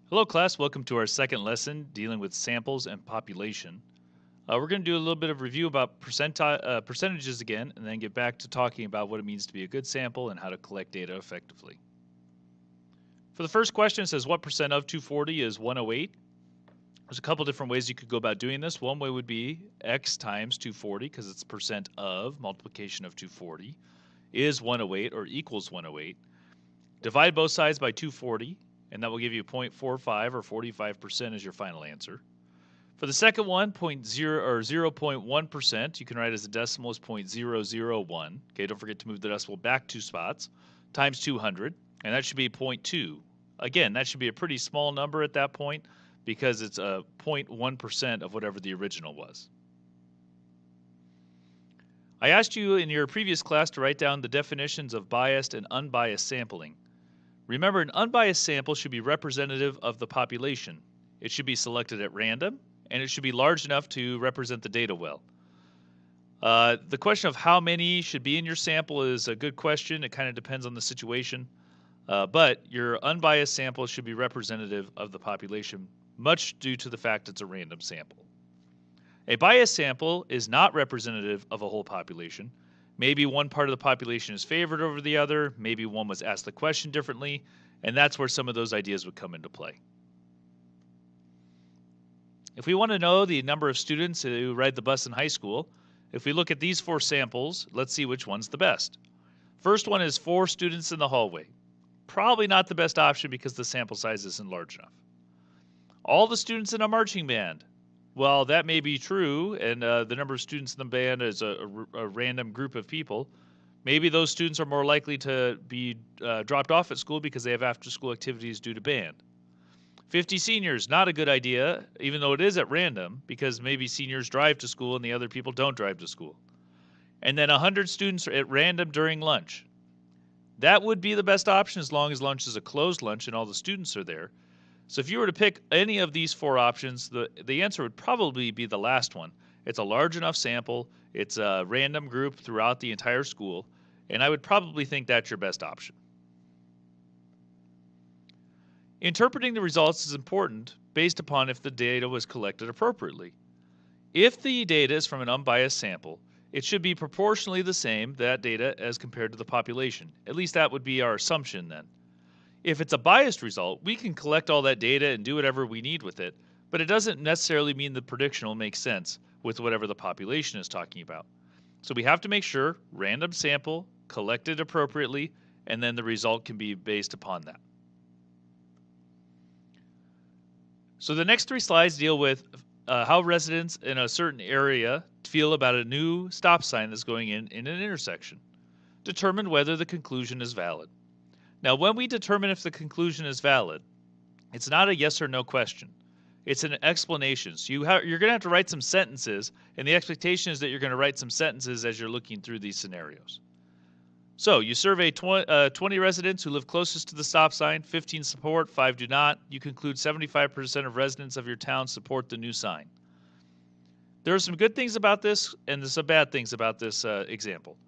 Hello, class. Welcome to our second lesson dealing with samples and population. We're going to do a little bit of review about percentages again, and then get back to talking about what it means to be a good sample and how to collect data effectively. For the first question, it says what percent of 240 is 108? There's a couple different ways you could go about doing this. One way would be x times 240, because it's percent of multiplication of 240, is 108 or equals 108. Divide both sides by 240, and that will give you 0.45 or 45% as your final answer. For the second one, 0.1%, you can write as a decimal as 0.001. Okay, don't forget to move the decimal back 2 spots, times 200, and that should be 0.2. Again, that should be a pretty small number at that point because it's a 0.1% of whatever the original was. I asked you in your previous class to write down the definitions of biased and unbiased sampling. Remember, an unbiased sample should be representative of the population. It should be selected at random, and it should be large enough to represent the data well. The question of how many should be in your sample is a good question. It kind of depends on the situation. But your unbiased sample should be representative of the population, much due to the fact it's a random sample. A biased sample is not representative of a whole population. Maybe one part of the population is favored over the other, maybe one was asked the question differently, and that's where some of those ideas would come into play. If we want to know the number of students who ride the bus in high school, if we look at these 4 samples, let's see which one's the best. First one is 4 students in the hallway. Probably not the best option because the sample size isn't large enough. All the students in a marching band. Well, that may be true, and the number of students in the band is a random group of people. Maybe those students are more likely to be dropped off at school because they have after-school activities due to band. 50 seniors, not a good idea, even though it is at random, because maybe seniors drive to school and the other people don't drive to school. And then 100 students at random during lunch. That would be the best option as long as lunch is a closed lunch and all the students are there. So if you were to pick any of these 4 options, the answer would probably be the last one. It's a large enough sample, it's a random group throughout the entire school, and I would probably think that's your best option. Interpreting the results is important based upon if the data was collected appropriately. If the data is from an unbiased sample, it should be proportionally the same, that data, as compared to the population. At least that would be our assumption then. If it's a biased result, we can collect all that data and do whatever we need with it, but it doesn't necessarily mean the prediction will make sense with whatever the population is talking about. So we have to make sure random sample, collected appropriately, and then the result can be based upon that. So the next 3 slides deal with how residents in a certain area feel about a new stop sign that's going in an intersection. Determine whether the conclusion is valid. Now, when we determine if the conclusion is valid, it's not a yes or no question. It's an explanation. So you're going to have to write some sentences, and the expectation is that you're going to write some sentences as you're looking through these scenarios. So you survey 20 residents who live closest to the stop sign, 15 support, 5 do not. You conclude 75% of residents of your town support the new sign. There are some good things about this, and there's some bad things about this example.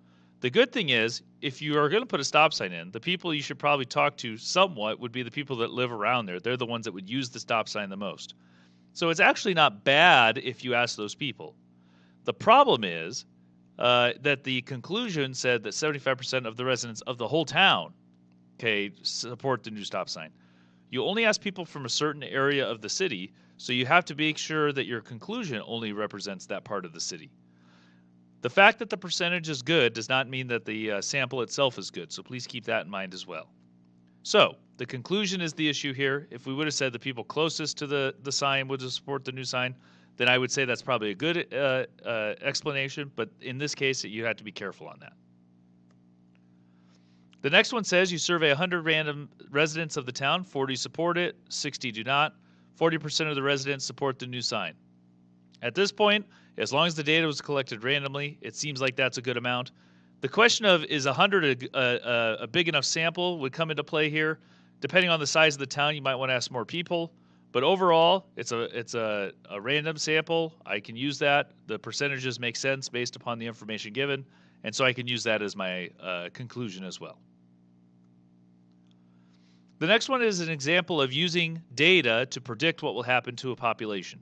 The good thing is, if you are going to put a stop sign in, the people you should probably talk to somewhat would be the people that live around there. They're the ones that would use the stop sign the most. So it's actually not bad if you ask those people. The problem is that the conclusion said that 75% of the residents of the whole town, support the new stop sign. You only ask people from a certain area of the city, so you have to make sure that your conclusion only represents that part of the city. The fact that the percentage is good does not mean that the sample itself is good, so please keep that in mind as well. So the conclusion is the issue here. If we would have said the people closest to the sign would support the new sign, then I would say that's probably a good explanation, but in this case, you have to be careful on that. The next one says you survey 100 random residents of the town, 40 support it, 60 do not. 40% of the residents support the new sign. At this point, as long as the data was collected randomly, it seems like that's a good amount. The question of is 100 a big enough sample would come into play here. Depending on the size of the town, you might want to ask more people. But overall, it's a random sample. I can use that. The percentages make sense based upon the information given, and so I can use that as my conclusion as well. The next one is an example of using data to predict what will happen to a population.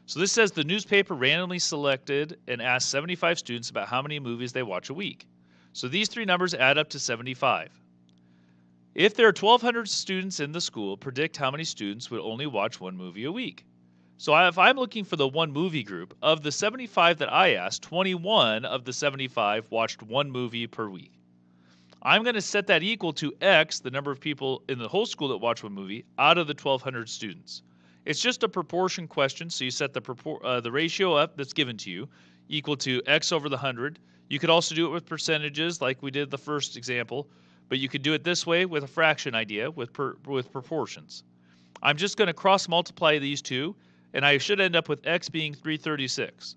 So this says the newspaper randomly selected and asked 75 students about how many movies they watch a week. So these three numbers add up to 75. If there are 1,200 students in the school, predict how many students would only watch one movie a week. So if I'm looking for the one movie group, of the 75 that I asked, 21 of the 75 watched one movie per week. I'm going to set that equal to X, the number of people in the whole school that watch one movie, out of the 1,200 students. It's just a proportion question, so you set the ratio up that's given to you equal to X over the 100. You could also do it with percentages like we did the first example, but you could do it this way with a fraction idea with proportions. I'm just going to cross multiply these two, and I should end up with X being 336.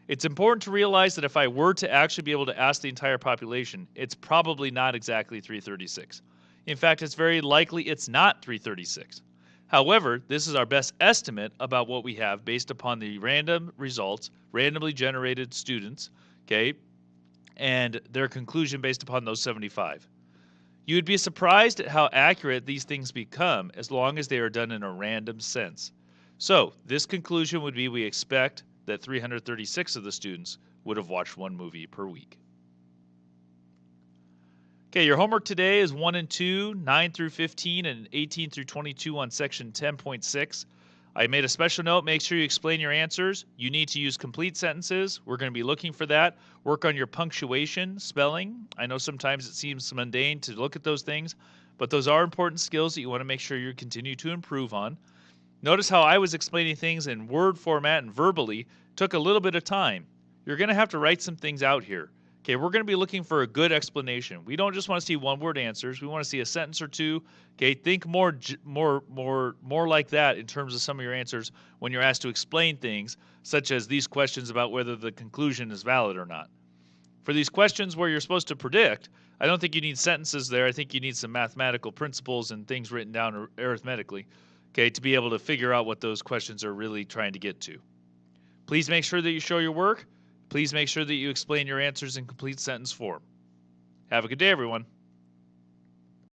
It's important to realize that if I were to actually be able to ask the entire population, it's probably not exactly 336. In fact, it's very likely it's not 336. However, this is our best estimate about what we have based upon the random results, randomly generated students, okay, and their conclusion based upon those 75. You would be surprised at how accurate these things become as long as they are done in a random sense. So, this conclusion would be we expect that 336 of the students would have watched one movie per week. Okay, your homework today is 1 and 2, 9 through 15, and 18 through 22 on section 10.6. I made a special note, make sure you explain your answers. You need to use complete sentences. We're going to be looking for that. Work on your punctuation, spelling. I know sometimes it seems mundane to look at those things, but those are important skills that you want to make sure you continue to improve on. Notice how I was explaining things in word format and verbally took a little bit of time. You're going to have to write some things out here. Okay, we're going to be looking for a good explanation. We don't just want to see one-word answers. We want to see a sentence or two. Okay, think more like that in terms of some of your answers when you're asked to explain things, such as these questions about whether the conclusion is valid or not. For these questions where you're supposed to predict, I don't think you need sentences there. I think you need some mathematical principles and things written down arithmetically, okay, to be able to figure out what those questions are really trying to get to. Please make sure that you show your work. Please make sure that you explain your answers in complete sentence form. Have a good day, everyone.